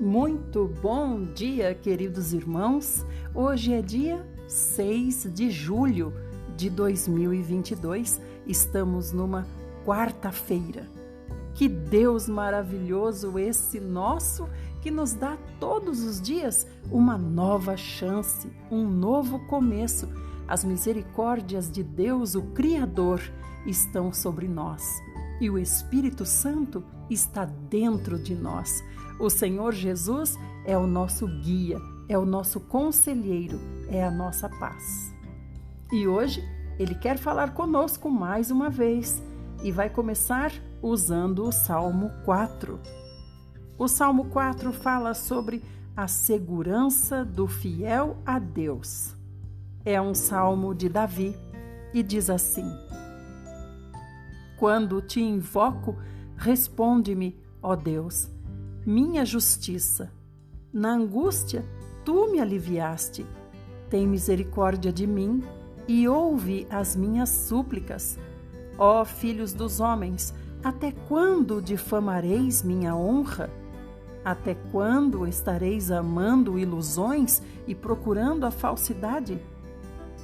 Muito bom dia, queridos irmãos. Hoje é dia 6 de julho de 2022. Estamos numa quarta-feira. Que Deus maravilhoso esse nosso, que nos dá todos os dias uma nova chance, um novo começo. As misericórdias de Deus, o Criador, estão sobre nós. E o Espírito Santo está dentro de nós. O Senhor Jesus é o nosso guia, é o nosso conselheiro, é a nossa paz. E hoje Ele quer falar conosco mais uma vez e vai começar usando o Salmo 4. O Salmo 4 fala sobre a segurança do fiel a Deus. É um salmo de Davi e diz assim: Quando te invoco, responde-me, ó Deus, minha justiça. Na angústia, tu me aliviaste. Tem misericórdia de mim e ouve as minhas súplicas. Ó filhos dos homens, até quando difamareis minha honra? Até quando estareis amando ilusões e procurando a falsidade?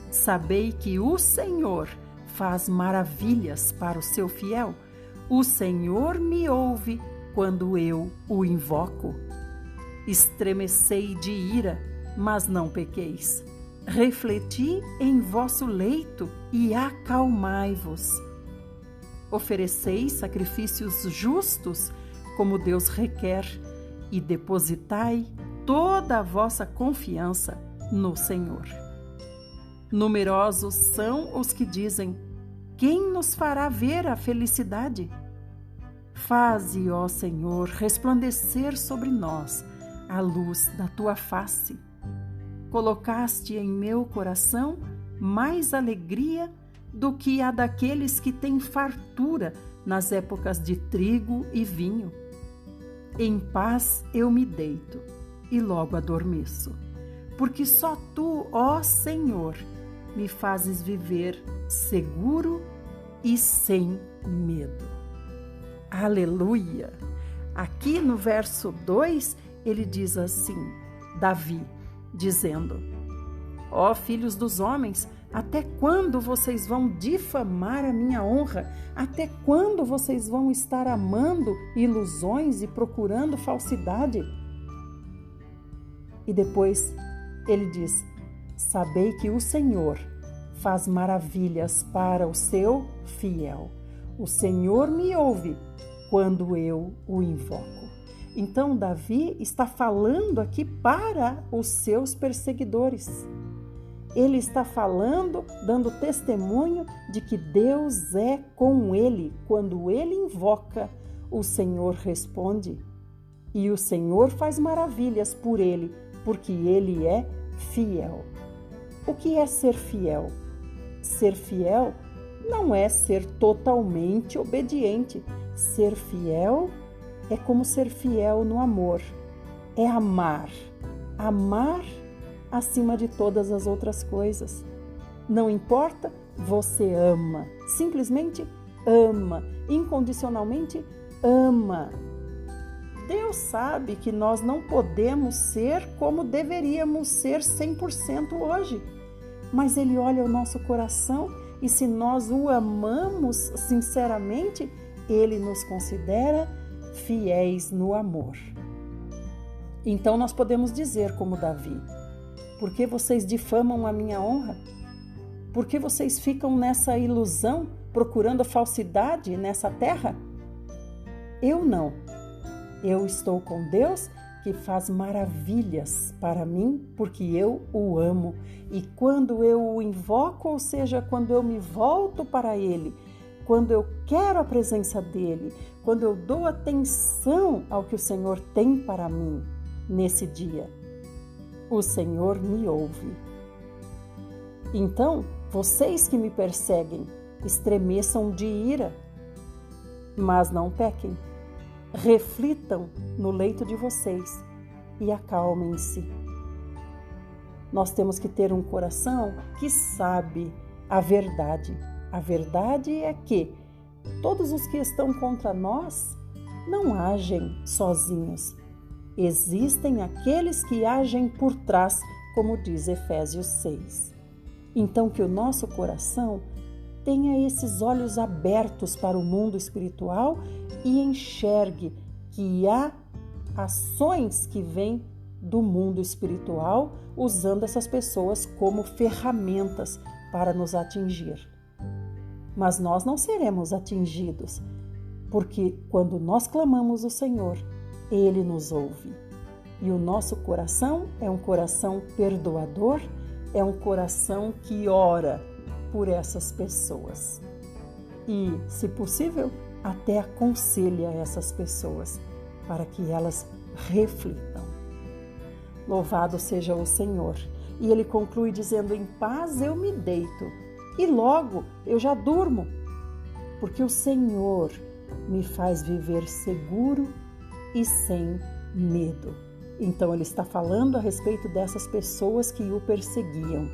Sabei que o Senhor faz maravilhas para o seu fiel. O Senhor me ouve quando eu o invoco. Estremecei de ira, mas não pequeis. Refleti em vosso leito e acalmai-vos. Ofereceis sacrifícios justos, como Deus requer, e depositai toda a vossa confiança no Senhor. Numerosos são os que dizem: quem nos fará ver a felicidade? Faze, ó Senhor, resplandecer sobre nós a luz da tua face. Colocaste em meu coração mais alegria do que a daqueles que têm fartura nas épocas de trigo e vinho. Em paz eu me deito e logo adormeço, porque só tu, ó Senhor, me fazes viver seguro e sem medo. Aleluia! Aqui no verso 2, ele diz assim, Davi, dizendo: Ó filhos dos homens, até quando vocês vão difamar a minha honra? Até quando vocês vão estar amando ilusões e procurando falsidade? E depois ele diz: Sabei que o Senhor faz maravilhas para o seu fiel. O Senhor me ouve quando eu o invoco. Então, Davi está falando aqui para os seus perseguidores. Ele está falando, dando testemunho de que Deus é com ele. Quando ele invoca, o Senhor responde. E o Senhor faz maravilhas por ele, porque ele é fiel. O que é ser fiel? Ser fiel não é ser totalmente obediente. Ser fiel é como ser fiel no amor. É amar. Amar acima de todas as outras coisas. Não importa, você ama. Simplesmente ama. Incondicionalmente ama. Deus sabe que nós não podemos ser como deveríamos ser 100% hoje. Mas Ele olha o nosso coração e se nós o amamos sinceramente, Ele nos considera fiéis no amor. Então nós podemos dizer como Davi: por que vocês difamam a minha honra? Por que vocês ficam nessa ilusão, procurando a falsidade nessa terra? Eu não. Eu estou com Deus que faz maravilhas para mim, porque eu o amo. E quando eu o invoco, ou seja, quando eu me volto para Ele, quando eu quero a presença dEle, quando eu dou atenção ao que o Senhor tem para mim nesse dia, o Senhor me ouve. Então, vocês que me perseguem, estremeçam de ira, mas não pequem. Reflitam no leito de vocês e acalmem-se. Nós temos que ter um coração que sabe a verdade. A verdade é que todos os que estão contra nós não agem sozinhos. Existem aqueles que agem por trás, como diz Efésios 6. Então, que o nosso coração tenha esses olhos abertos para o mundo espiritual e enxergue que há ações que vêm do mundo espiritual usando essas pessoas como ferramentas para nos atingir. Mas nós não seremos atingidos, porque quando nós clamamos o Senhor, Ele nos ouve. E o nosso coração é um coração perdoador, é um coração que ora por essas pessoas. E, se possível, até aconselha essas pessoas para que elas reflitam. Louvado seja o Senhor. E ele conclui dizendo: em paz eu me deito e logo eu já durmo, porque o Senhor me faz viver seguro e sem medo. Então ele está falando a respeito dessas pessoas que o perseguiam.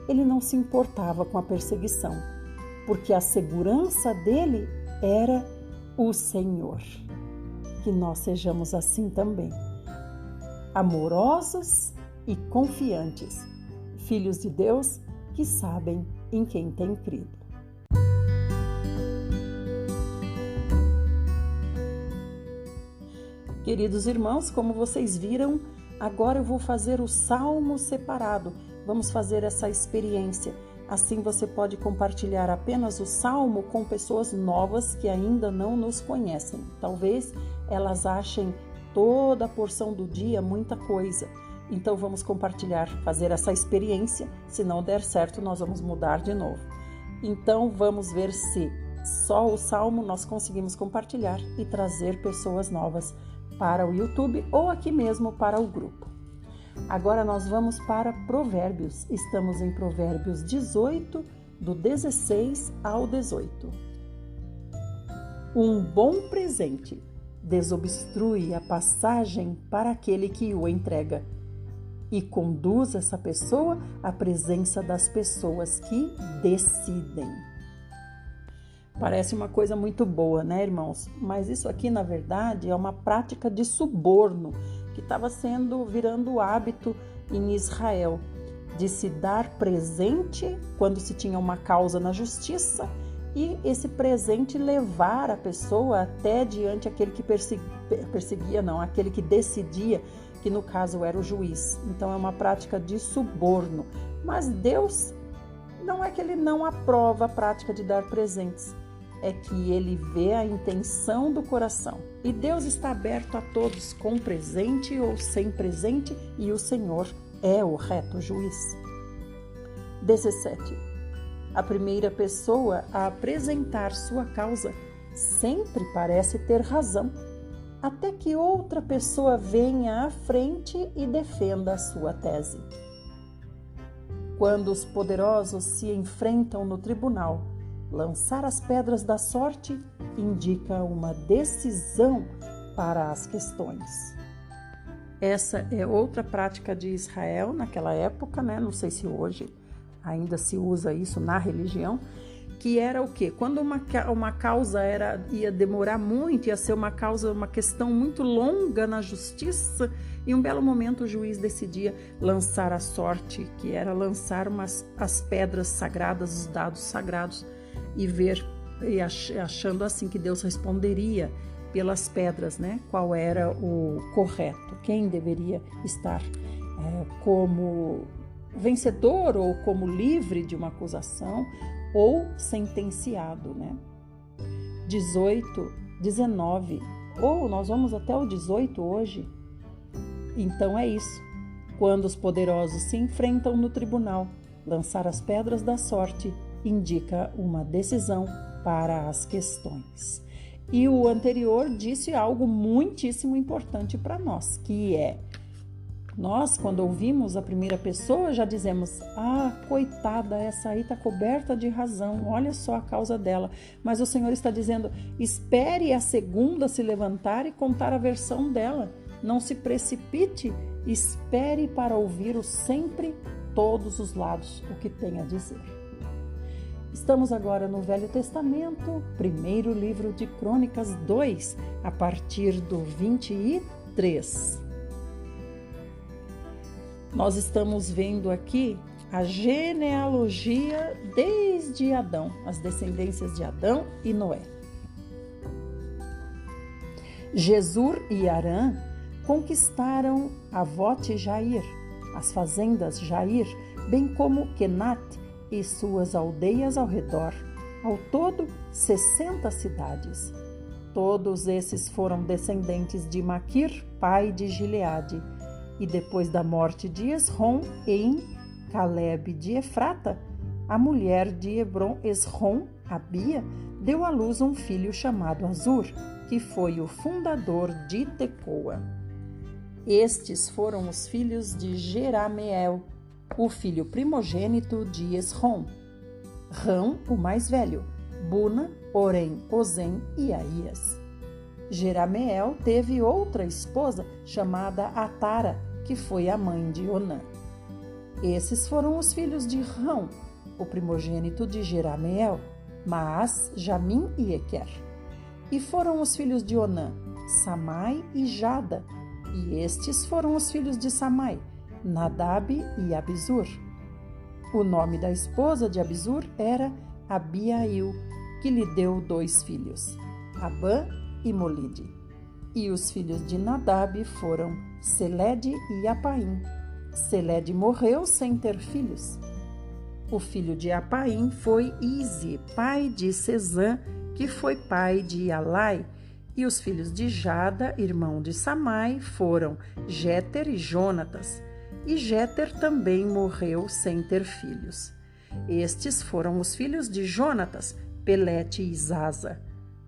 Ele não se importava com a perseguição, porque a segurança dele era o Senhor. Que nós sejamos assim também, amorosos e confiantes, filhos de Deus que sabem em quem têm crido. Queridos irmãos, como vocês viram, agora eu vou fazer o salmo separado. Vamos fazer essa experiência. Assim você pode compartilhar apenas o salmo com pessoas novas que ainda não nos conhecem. Talvez elas achem toda a porção do dia muita coisa. Então vamos compartilhar, fazer essa experiência. Se não der certo, nós vamos mudar de novo. Então vamos ver se só o salmo nós conseguimos compartilhar e trazer pessoas novas para o YouTube ou aqui mesmo para o grupo. Agora nós vamos para Provérbios. Estamos em Provérbios 18, do 16 ao 18. Um bom presente desobstrui a passagem para aquele que o entrega e conduz essa pessoa à presença das pessoas que decidem. Parece uma coisa muito boa, né, irmãos? Mas isso aqui, na verdade, é uma prática de suborno que estava virando hábito em Israel, de se dar presente quando se tinha uma causa na justiça e esse presente levar a pessoa até diante aquele que aquele que decidia, que no caso era o juiz. Então é uma prática de suborno. Mas Deus, não é que ele não aprova a prática de dar presentes, é que ele vê a intenção do coração. E Deus está aberto a todos, com presente ou sem presente, e o Senhor é o reto juiz. 17. A primeira pessoa a apresentar sua causa sempre parece ter razão, até que outra pessoa venha à frente e defenda a sua tese. Quando os poderosos se enfrentam no tribunal, lançar as pedras da sorte indica uma decisão para as questões. Essa é outra prática de Israel naquela época, né? Não sei se hoje ainda se usa isso na religião, que era o quê? Quando uma causa ia demorar muito, ia ser uma questão muito longa na justiça, e um belo momento o juiz decidia lançar a sorte, que era lançar as pedras sagradas, os dados sagrados, e achando assim que Deus responderia pelas pedras, né? Qual era o correto, quem deveria estar como vencedor ou como livre de uma acusação ou sentenciado, né? 18, 19, nós vamos até o 18 hoje. Então é isso. Quando os poderosos se enfrentam no tribunal, lançar as pedras da sorte indica uma decisão para as questões. E o anterior disse algo muitíssimo importante para nós, que é: nós, quando ouvimos a primeira pessoa, já dizemos: coitada, essa aí está coberta de razão, olha só a causa dela. Mas o Senhor está dizendo: espere a segunda se levantar e contar a versão dela. Não se precipite, espere para ouvir sempre todos os lados o que tem a dizer. Estamos agora no Velho Testamento, primeiro livro de Crônicas 2, a partir do 23. 3. Nós estamos vendo aqui a genealogia desde Adão, as descendências de Adão e Noé. Jesur e Arã conquistaram Avot e Jair, as fazendas Jair, bem como Kenat e suas aldeias ao redor, ao todo 60 cidades. Todos esses foram descendentes de Maquir, pai de Gileade, e depois da morte de Esrom em Calebe de Efrata, a mulher de Hebron, Esrom, Abia, deu à luz um filho chamado Azur, que foi o fundador de Tecoa. Estes foram os filhos de Jerameel, o filho primogênito de Esrom, Rão, o mais velho, Buna, Orém, Ozem e Aías. Jerameel teve outra esposa chamada Atara, que foi a mãe de Onã. Esses foram os filhos de Rão, o primogênito de Jerameel, Maás, Jamim e Equer. E foram os filhos de Onã, Samai e Jada. E estes foram os filhos de Samai, Nadab e Abizur. O nome da esposa de Abizur era Abiail, que lhe deu 2 filhos, Abã e Molide. E os filhos de Nadab foram Selede e Apaim. Selede morreu sem ter filhos. O filho de Apaim foi Ize, pai de Sezã, que foi pai de Alai. E os filhos de Jada, irmão de Samai, foram Jéter e Jonatas. E Jéter também morreu sem ter filhos. Estes foram os filhos de Jonatas, Pelete e Zaza.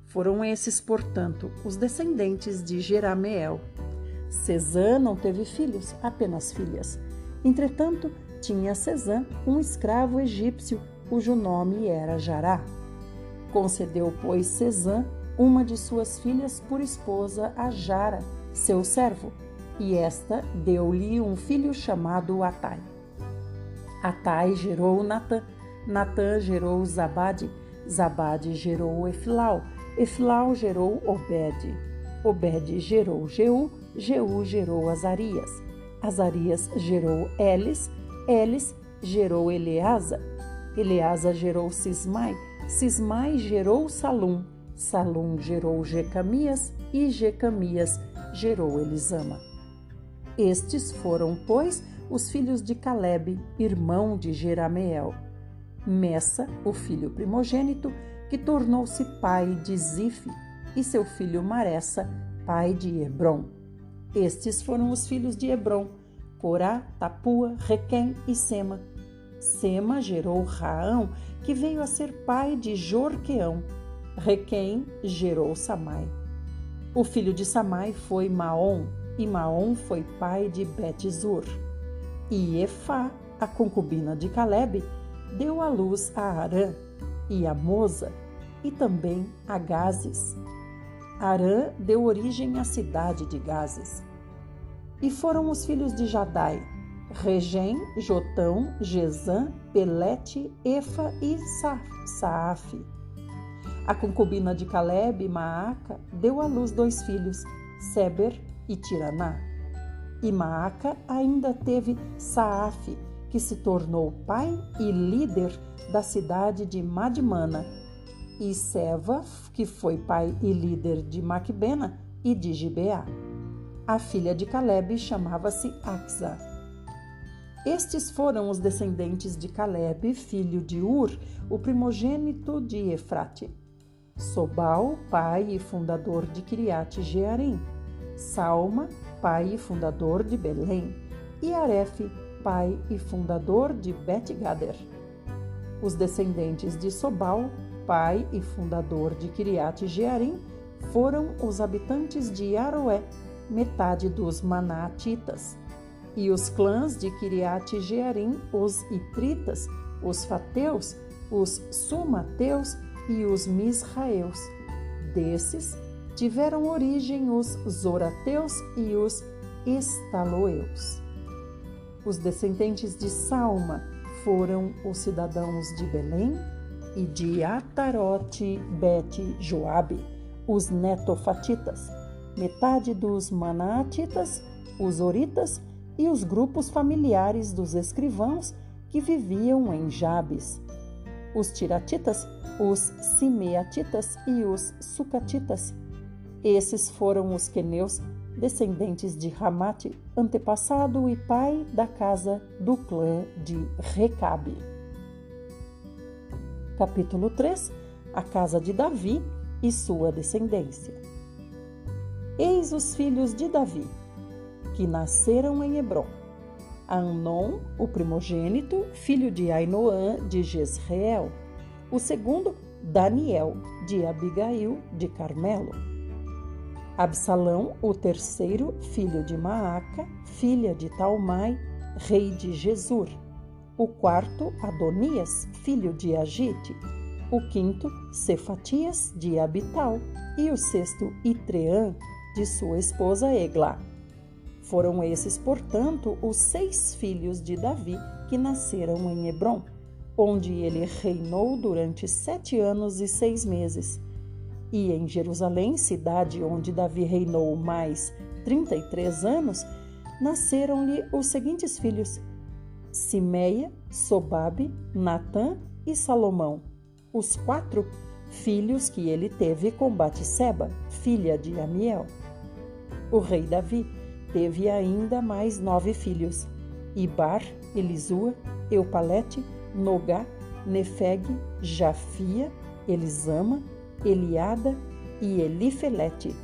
Foram esses, portanto, os descendentes de Jerameel. Sezã não teve filhos, apenas filhas. Entretanto, tinha Sezã um escravo egípcio, cujo nome era Jará. Concedeu, pois, Sezã uma de suas filhas por esposa a Jara, seu servo, e esta deu-lhe um filho chamado Atai. Atai gerou Natã, Natã gerou Zabade, Zabade gerou Efilau, Efilau gerou Obed, Obed gerou Jeú, Jeú gerou Azarias, Azarias gerou Elis, Elis gerou Eleasa, Eleasa gerou Sismai, Sismai gerou Salum, Salum gerou Jecamias e Jecamias gerou Elisama. Estes foram, pois, os filhos de Calebe, irmão de Jerameel. Messa, o filho primogênito, que tornou-se pai de Zife, e seu filho Maressa, pai de Hebron. Estes foram os filhos de Hebron, Corá, Tapua, Requém e Sema. Sema gerou Raão, que veio a ser pai de Jorqueão. Requém gerou Samai. O filho de Samai foi Maom, e Maom foi pai de Bet-zur. E Efá, a concubina de Calebe, deu à luz a Arã e a Moza, e também a Gazes. Arã deu origem à cidade de Gazes. E foram os filhos de Jadai, Regem, Jotão, Gesã, Pelete, Efa e Saafe. A concubina de Calebe, Maaca, deu à luz 2 filhos, Seber e Tiraná. E Maaca ainda teve Saafe, que se tornou pai e líder da cidade de Madmana, e Seva, que foi pai e líder de Macbena e de Gibeá. A filha de Calebe chamava-se Axa. Estes foram os descendentes de Calebe, filho de Ur, o primogênito de Efrate. Sobal, pai e fundador de Kiriat Jearim. Salma, pai e fundador de Belém. E Arefe, pai e fundador de Bet-Gader. Os descendentes de Sobal, pai e fundador de Kiriat Jearim, foram os habitantes de Aroé, metade dos Manatitas. E os clãs de Kiriat Jearim, os Itritas, os Fateus, os Sumateus e os Misraeus. Desses tiveram origem os Zorateus e os Estaloeus. Os descendentes de Salma foram os cidadãos de Belém e de Atarote Bet-Joabe, os netofatitas. metade dos Manaatitas, os Horitas e os grupos familiares dos escrivãos que viviam em Jabes, os Tiratitas, os Simeatitas e os Sucatitas. Esses foram os queneus, descendentes de Ramate, antepassado e pai da casa do clã de Recabe. Capítulo 3. A casa de Davi e sua descendência. Eis os filhos de Davi, que nasceram em Hebrom. Amnon, o primogênito, filho de Ainoã de Jezreel. O segundo, Daniel, de Abigail de Carmelo. Absalão, o terceiro, filho de Maaca, filha de Talmai, rei de Gesur. O quarto, Adonias, filho de Agite. O quinto, Cefatias, de Abital. E o sexto, Itreã, de sua esposa Eglá. Foram esses, portanto, os 6 filhos de Davi que nasceram em Hebrom, onde ele reinou durante 7 anos e 6 meses. E em Jerusalém, cidade onde Davi reinou mais 33 anos, nasceram-lhe os seguintes filhos: Simeia, Sobabe, Natã e Salomão, os 4 filhos que ele teve com Batseba, filha de Amiel. O rei Davi teve ainda mais 9 filhos: Ibar, Elisua, Eupalete, Nogá, Nefeg, Jafia, Elisama, Eliada e Elifelete.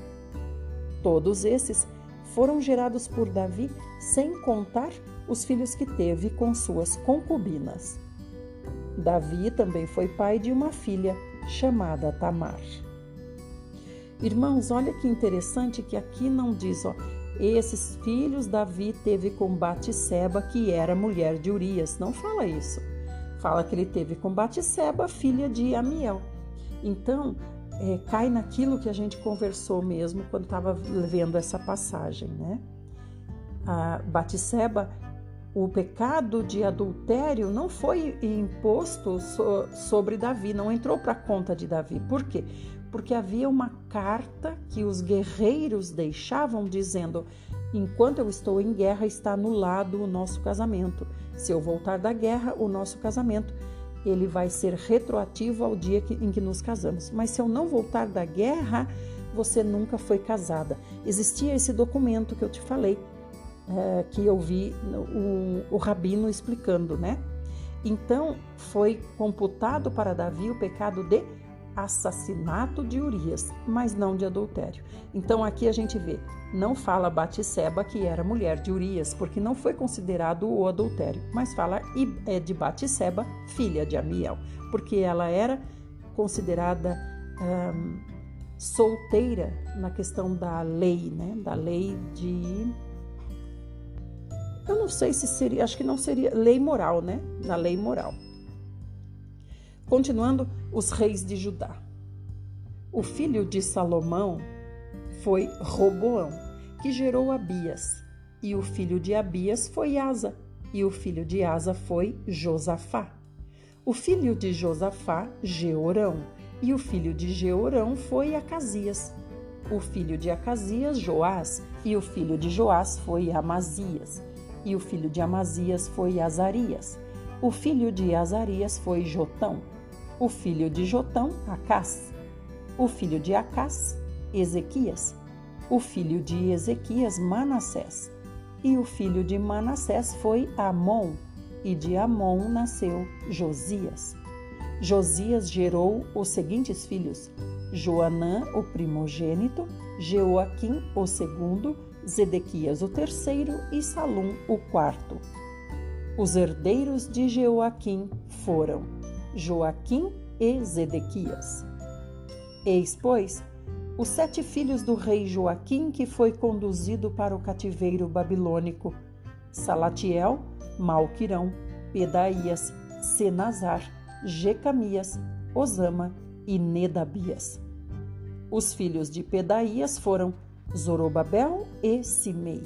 Todos esses foram gerados por Davi, sem contar os filhos que teve com suas concubinas. Davi também foi pai de uma filha chamada Tamar. Irmãos, olha que interessante que aqui não diz, esses filhos Davi teve com Batseba, que era mulher de Urias. Não fala isso. Fala que ele teve com Batseba, filha de Amiel. Então, cai naquilo que a gente conversou mesmo quando estava vendo essa passagem, né? A Batseba, o pecado de adultério não foi imposto sobre Davi, não entrou para a conta de Davi. Por quê? Porque havia uma carta que os guerreiros deixavam dizendo: enquanto eu estou em guerra, está anulado o nosso casamento. Se eu voltar da guerra, o nosso casamento ele vai ser retroativo ao dia em que nos casamos. Mas se eu não voltar da guerra, você nunca foi casada. Existia esse documento que eu te falei, que eu vi o rabino explicando, né? Então, foi computado para Davi o pecado de assassinato de Urias, mas não de adultério. Então, aqui a gente vê, não fala Batseba, que era mulher de Urias, porque não foi considerado o adultério, mas fala de Batseba, filha de Amiel, porque ela era considerada solteira na questão da lei, né? Da lei de... Eu não sei se seria, acho que não seria lei moral, né? Na lei moral. Continuando, os reis de Judá. O filho de Salomão foi Roboão, que gerou Abias. E o filho de Abias foi Asa. E o filho de Asa foi Josafá. O filho de Josafá, Jeorão. E o filho de Jeorão foi Acasias. O filho de Acasias, Joás. E o filho de Joás foi Amazias. E o filho de Amazias foi Azarias. O filho de Azarias foi Jotão. O filho de Jotão, Acás. O filho de Acás, Ezequias. O filho de Ezequias, Manassés. E o filho de Manassés foi Amon. E de Amon nasceu Josias. Josias gerou os seguintes filhos: Joanã, o primogênito, Jeoaquim, o segundo, Zedequias, o terceiro, e Salum, o quarto. Os herdeiros de Jeoaquim foram Joaquim e Zedequias. Eis, pois, os 7 filhos do rei Joaquim, que foi conduzido para o cativeiro babilônico: Salatiel, Malquirão, Pedaías, Senazar, Jecamias, Osama e Nedabias. Os filhos de Pedaías foram Zorobabel e Simei.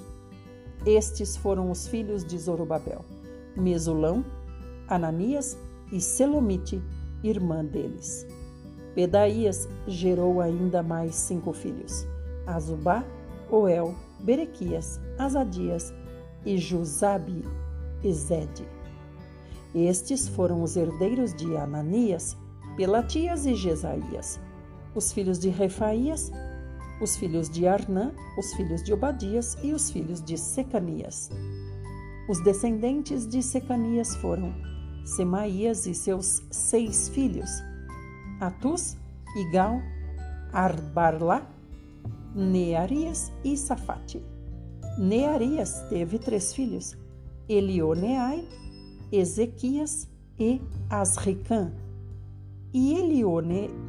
Estes foram os filhos de Zorobabel: Mesulão, Ananias e Selomite, irmã deles. Pedaías gerou ainda mais 5 filhos: Azubá, Oel, Berequias, Azadias e Jusabe e Zede. Estes foram os herdeiros de Ananias, Pelatias e Jesaías, os filhos de Refaías, os filhos de Arnã, os filhos de Obadias e os filhos de Secanias. Os descendentes de Secanias foram Semaías e seus 6 filhos, Atus, Igal, Arbarlá, Nearias e Safate. Nearias teve 3 filhos, Elioneai, Ezequias e Asricã. E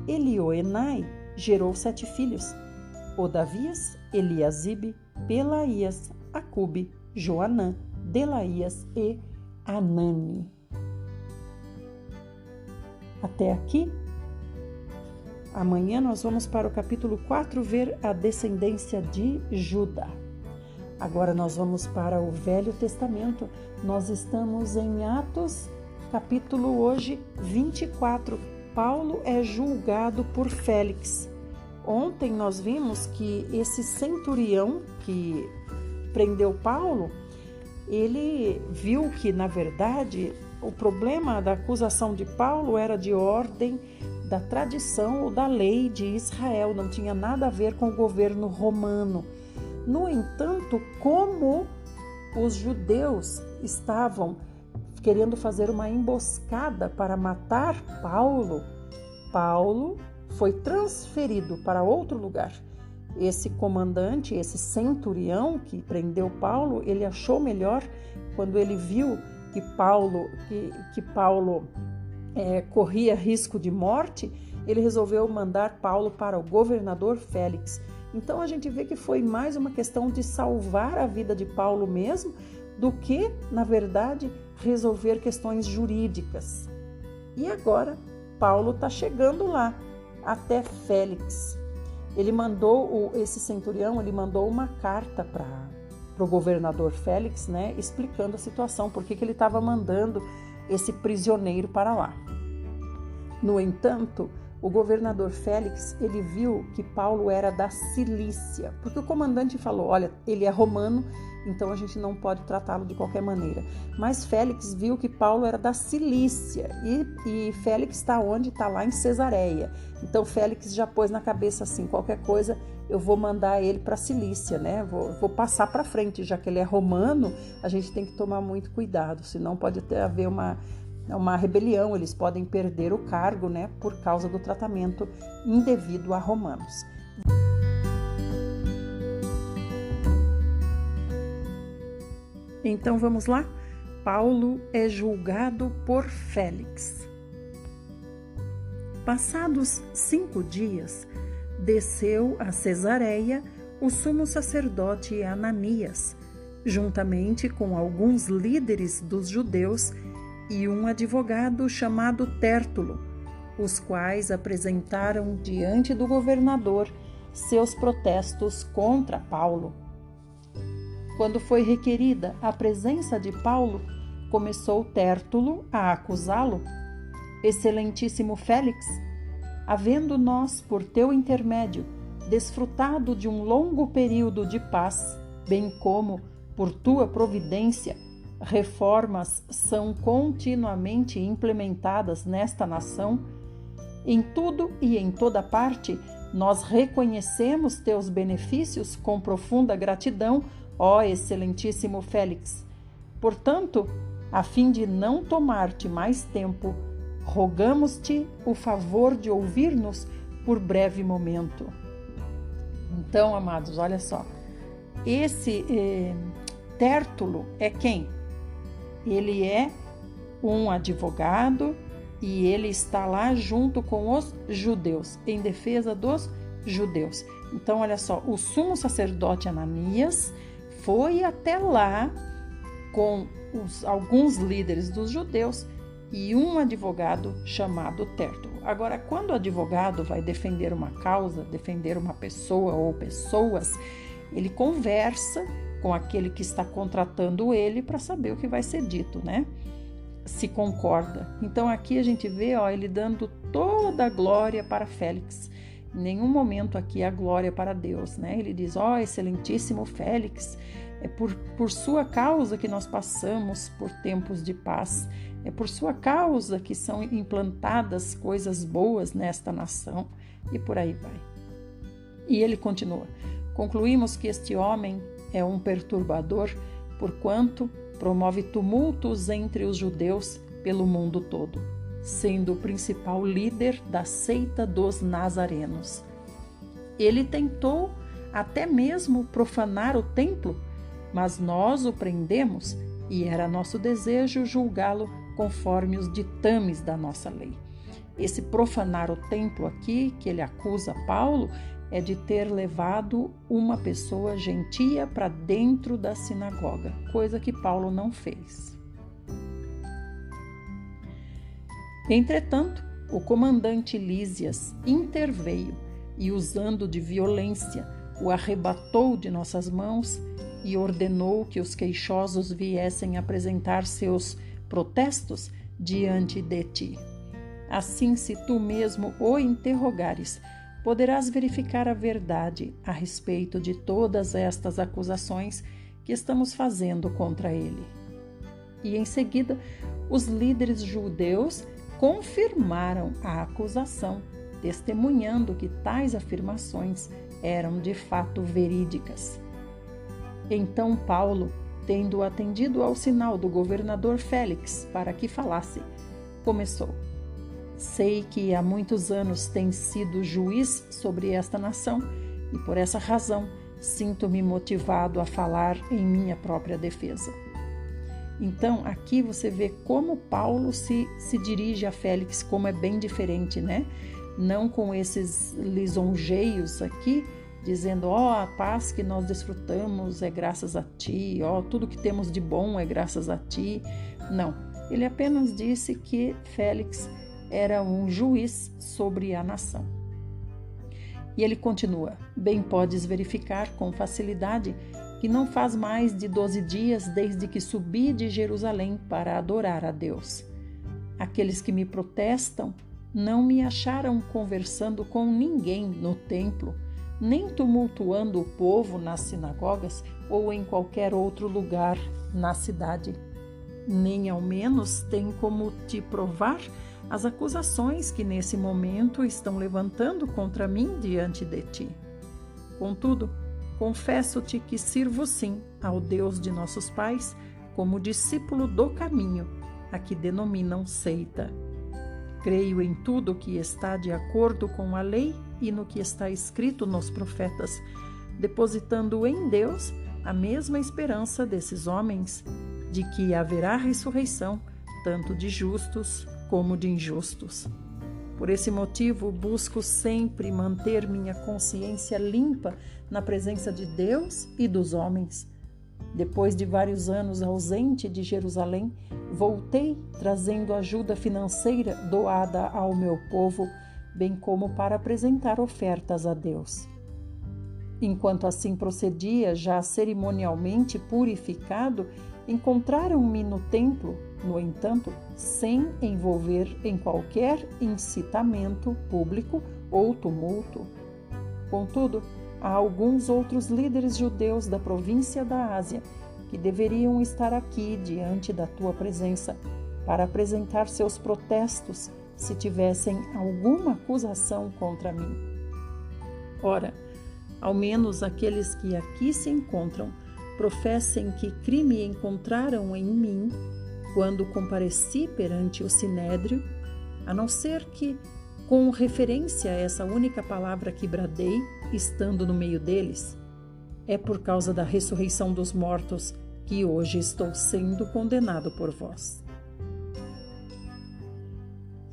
Elioenai gerou 7 filhos, Odavias, Eliasibe, Pelaías, Acube, Joanã, Delaías e Anani. Até aqui. Amanhã nós vamos para o capítulo 4 ver a descendência de Judá. Agora nós vamos para o Velho Testamento. Nós estamos em Atos, capítulo hoje 24. Paulo é julgado por Félix. Ontem nós vimos que esse centurião que prendeu Paulo, ele viu que, na verdade, o problema da acusação de Paulo era de ordem da tradição ou da lei de Israel, não tinha nada a ver com o governo romano. No entanto, como os judeus estavam querendo fazer uma emboscada para matar Paulo, Paulo foi transferido para outro lugar. Esse comandante, esse centurião que prendeu Paulo, ele achou melhor, quando ele viu que Paulo corria risco de morte, ele resolveu mandar Paulo para o governador Félix. Então a gente vê que foi mais uma questão de salvar a vida de Paulo mesmo, do que, na verdade, resolver questões jurídicas. E agora Paulo está chegando lá, até Félix. Esse centurião, ele mandou uma carta para o governador Félix, né, explicando a situação, por que ele estava mandando esse prisioneiro para lá. No entanto, o governador Félix, ele viu que Paulo era da Cilícia, porque o comandante falou, olha, ele é romano, então a gente não pode tratá-lo de qualquer maneira. Mas Félix viu que Paulo era da Cilícia, e Félix está onde? Está lá em Cesareia. Então Félix já pôs na cabeça assim, qualquer coisa eu vou mandar ele para a Cilícia, né? Vou passar para frente, já que ele é romano, a gente tem que tomar muito cuidado, senão pode haver uma rebelião, eles podem perder o cargo, né, por causa do tratamento indevido a romanos. Então vamos lá? Paulo é julgado por Félix. Passados 5 dias, desceu a Cesareia o sumo sacerdote Ananias, juntamente com alguns líderes dos judeus e um advogado chamado Tértulo, os quais apresentaram diante do governador seus protestos contra Paulo. Quando foi requerida a presença de Paulo, começou Tértulo a acusá-lo. Excelentíssimo Félix, havendo nós, por teu intermédio, desfrutado de um longo período de paz, bem como, por tua providência, reformas são continuamente implementadas nesta nação, em tudo e em toda parte, nós reconhecemos teus benefícios com profunda gratidão, ó excelentíssimo Félix. Portanto, a fim de não tomar-te mais tempo, rogamos-te o favor de ouvir-nos por breve momento. Então, amados, olha só, esse Tértulo é quem? Ele é um advogado e ele está lá junto com os judeus, em defesa dos judeus. Então, olha só, o sumo sacerdote Ananias foi até lá com alguns líderes dos judeus e um advogado chamado Tértulo. Agora, quando o advogado vai defender uma causa, defender uma pessoa ou pessoas, ele conversa com aquele que está contratando ele para saber o que vai ser dito, né? Se concorda. Então aqui a gente vê, ele dando toda a glória para Félix. Em nenhum momento aqui a glória para Deus, né? Ele diz, excelentíssimo Félix, é por sua causa que nós passamos por tempos de paz, é por sua causa que são implantadas coisas boas nesta nação, e por aí vai. E ele continua, concluímos que este homem é um perturbador, porquanto promove tumultos entre os judeus pelo mundo todo, sendo o principal líder da seita dos nazarenos. Ele tentou até mesmo profanar o templo, mas nós o prendemos e era nosso desejo julgá-lo conforme os ditames da nossa lei. Esse profanar o templo aqui, que ele acusa Paulo, é de ter levado uma pessoa gentia para dentro da sinagoga, coisa que Paulo não fez. Entretanto, o comandante Lísias interveio e, usando de violência, o arrebatou de nossas mãos e ordenou que os queixosos viessem apresentar seus protestos diante de ti. Assim, se tu mesmo o interrogares, poderás verificar a verdade a respeito de todas estas acusações que estamos fazendo contra ele. E em seguida, os líderes judeus confirmaram a acusação, testemunhando que tais afirmações eram de fato verídicas. Então Paulo, tendo atendido ao sinal do governador Félix para que falasse, começou. Sei que há muitos anos tem sido juiz sobre esta nação e por essa razão sinto-me motivado a falar em minha própria defesa. Então, aqui você vê como Paulo se dirige a Félix, como é bem diferente, né? Não com esses lisonjeios aqui, dizendo, a paz que nós desfrutamos é graças a ti, tudo que temos de bom é graças a ti. Não, ele apenas disse que Félix era um juiz sobre a nação. E ele continua, bem podes verificar com facilidade que não faz mais de 12 dias desde que subi de Jerusalém para adorar a Deus. Aqueles que me protestam não me acharam conversando com ninguém no templo, nem tumultuando o povo nas sinagogas ou em qualquer outro lugar na cidade. Nem ao menos tem como te provar as acusações que nesse momento estão levantando contra mim diante de ti. Contudo, confesso-te que sirvo sim ao Deus de nossos pais como discípulo do caminho, a que denominam seita. Creio em tudo que está de acordo com a lei e no que está escrito nos profetas, depositando em Deus a mesma esperança desses homens, de que haverá ressurreição, tanto de justos como de injustos. Por esse motivo, busco sempre manter minha consciência limpa na presença de Deus e dos homens. Depois de vários anos ausente de Jerusalém, voltei trazendo ajuda financeira doada ao meu povo, bem como para apresentar ofertas a Deus. Enquanto assim procedia, já cerimonialmente purificado, encontraram-me no templo, no entanto, sem envolver em qualquer incitamento público ou tumulto. Contudo, há alguns outros líderes judeus da província da Ásia que deveriam estar aqui diante da tua presença para apresentar seus protestos se tivessem alguma acusação contra mim. Ora, ao menos aqueles que aqui se encontram professem que crime encontraram em mim quando compareci perante o Sinédrio, a não ser que, com referência a essa única palavra que bradei, estando no meio deles, é por causa da ressurreição dos mortos que hoje estou sendo condenado por vós.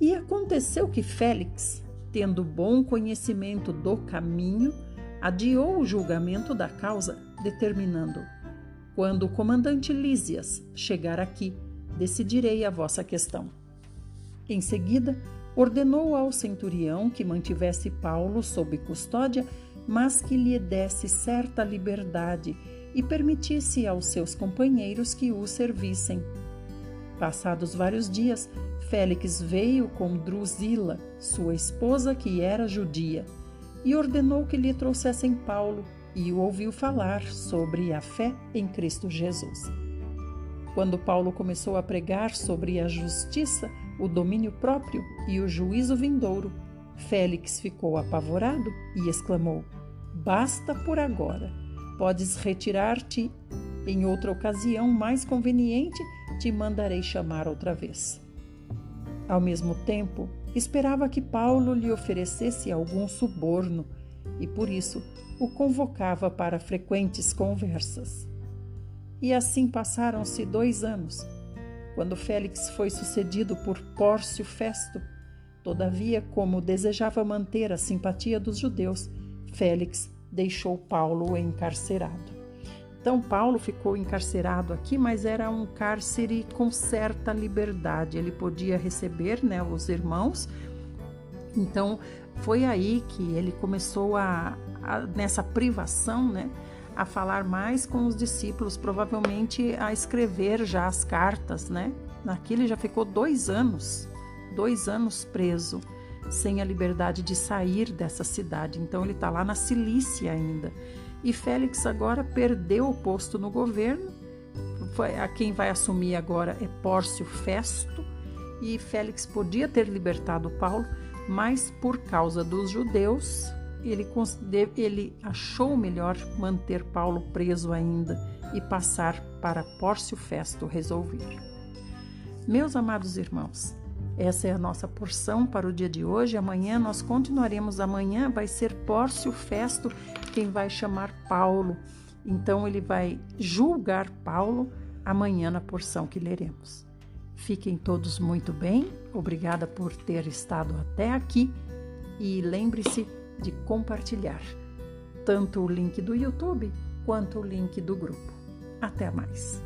E aconteceu que Félix, tendo bom conhecimento do caminho, adiou o julgamento da causa, determinando: quando o comandante Lísias chegar aqui, decidirei a vossa questão. Em seguida, ordenou ao centurião que mantivesse Paulo sob custódia, mas que lhe desse certa liberdade e permitisse aos seus companheiros que o servissem. Passados vários dias, Félix veio com Drusila, sua esposa, que era judia. e ordenou que lhe trouxessem Paulo e o ouviu falar sobre a fé em Cristo Jesus. Quando Paulo começou a pregar sobre a justiça, o domínio próprio e o juízo vindouro, Félix ficou apavorado e exclamou: "Basta por agora. Podes retirar-te. Em outra ocasião mais conveniente, te mandarei chamar outra vez." Ao mesmo tempo, esperava que Paulo lhe oferecesse algum suborno e, por isso, o convocava para frequentes conversas. E assim passaram-se 2 anos, quando Félix foi sucedido por Pórcio Festo. Todavia, como desejava manter a simpatia dos judeus, Félix deixou Paulo encarcerado. Então, Paulo ficou encarcerado aqui, mas era um cárcere com certa liberdade. Ele podia receber, os irmãos. Então, foi aí que ele começou nessa privação, a falar mais com os discípulos, provavelmente a escrever já as cartas, Aqui ele já ficou 2 anos preso, sem a liberdade de sair dessa cidade. Então ele está lá na Cilícia ainda. E Félix agora perdeu o posto no governo. Quem vai assumir agora é Pórcio Festo. E Félix podia ter libertado Paulo, mas por causa dos judeus, ele achou melhor manter Paulo preso ainda e passar para Pórcio Festo resolver. Meus amados irmãos, essa é a nossa porção para o dia de hoje. Amanhã nós continuaremos. Amanhã vai ser Pórcio Festo quem vai chamar Paulo. Então ele vai julgar Paulo amanhã na porção que leremos. Fiquem todos muito bem. Obrigada por ter estado até aqui. E lembre-se de compartilhar tanto o link do YouTube quanto o link do grupo. Até mais!